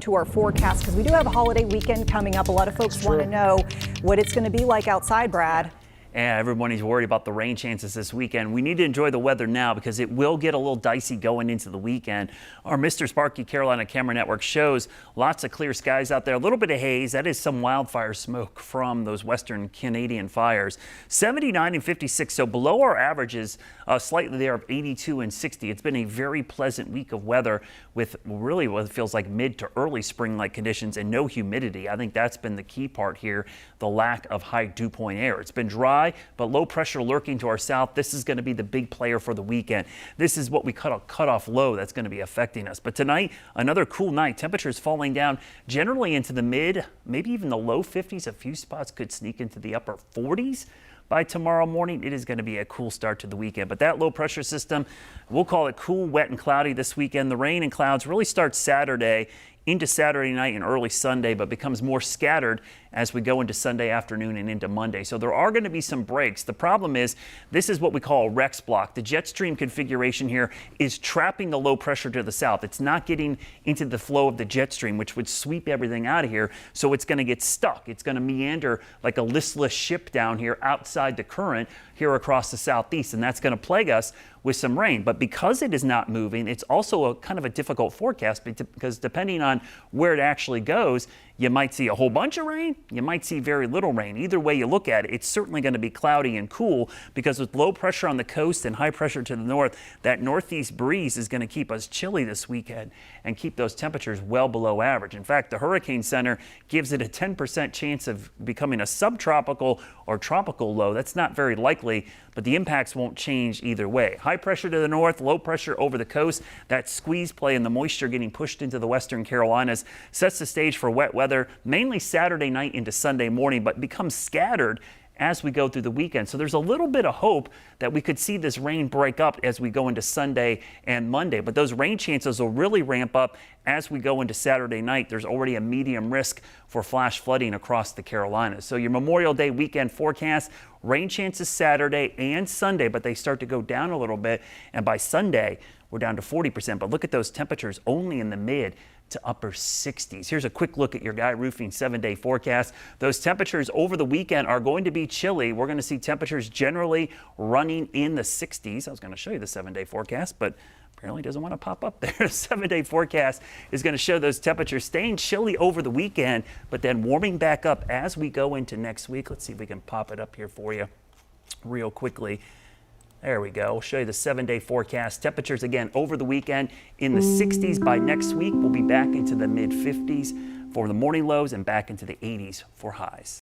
To our forecast, because we do have a holiday weekend coming up. A lot of folks want to know what it's going to be like outside, Brad. Yeah, everybody's worried about the rain chances this weekend. We need to enjoy the weather now because it will get a little dicey going into the weekend. Our Mr. Sparky Carolina Camera Network shows lots of clear skies out there. A little bit of haze. That is some wildfire smoke from those western Canadian fires. 79 and 56, so below our averages, slightly there of 82 and 60. It's been a very pleasant week of weather with really what feels like mid to early spring-like conditions and no humidity. I think that's been the key part here, the lack of high dew point air. It's been dry, but low pressure lurking to our south. This is going to be the big player for the weekend. This is what we cut off low that's going to be affecting us. But tonight, another cool night. Temperatures falling down generally into the mid, maybe even the low 50s. A few spots could sneak into the upper 40s. By tomorrow morning, it is going to be a cool start to the weekend. But that low pressure system, we'll call it cool, wet, and cloudy this weekend. The rain and clouds really start Saturday into Saturday night and early Sunday, but becomes more scattered as we go into Sunday afternoon and into Monday. So there are going to be some breaks. The problem is this is what we call a Rex block. The jet stream configuration here is trapping the low pressure to the south. It's not getting into the flow of the jet stream, which would sweep everything out of here. So it's going to get stuck. It's going to meander like a listless ship down here outside the current here across the southeast. And that's going to plague us with some rain. But because it is not moving, it's also a kind of a difficult forecast because depending on where it actually goes, you might see a whole bunch of rain, you might see very little rain. Either way you look at it, it's certainly going to be cloudy and cool because with low pressure on the coast and high pressure to the north, that northeast breeze is going to keep us chilly this weekend and keep those temperatures well below average. In fact, the Hurricane Center gives it a 10% chance of becoming a subtropical or tropical low. That's not very likely, but the impacts won't change either way. High pressure to the north, low pressure over the coast, that squeeze play and the moisture getting pushed into the western Carolinas sets the stage for wet weather, mainly Saturday night into Sunday morning, but becomes scattered as we go through the weekend. So there's a little bit of hope that we could see this rain break up as we go into Sunday and Monday. But those rain chances will really ramp up as we go into Saturday night. There's already a medium risk for flash flooding across the Carolinas. So your Memorial Day weekend forecast, rain chances Saturday and Sunday, but they start to go down a little bit. And by Sunday, we're down to 40%. But look at those temperatures only in the mid to upper 60s. Here's a quick look at your Guy Roofing 7-day forecast. Those temperatures over the weekend are going to be chilly. We're going to see temperatures generally running in the 60s. I was going to show you the 7-day forecast, but apparently doesn't want to pop up there. The 7-day forecast is going to show those temperatures staying chilly over the weekend, but then warming back up as we go into next week. Let's see if we can pop it up here for you real quickly. There we go. We'll show you the 7-day forecast. Temperatures again over the weekend in the 60s. By next week, we'll be back into the mid 50s for the morning lows and back into the 80s for highs.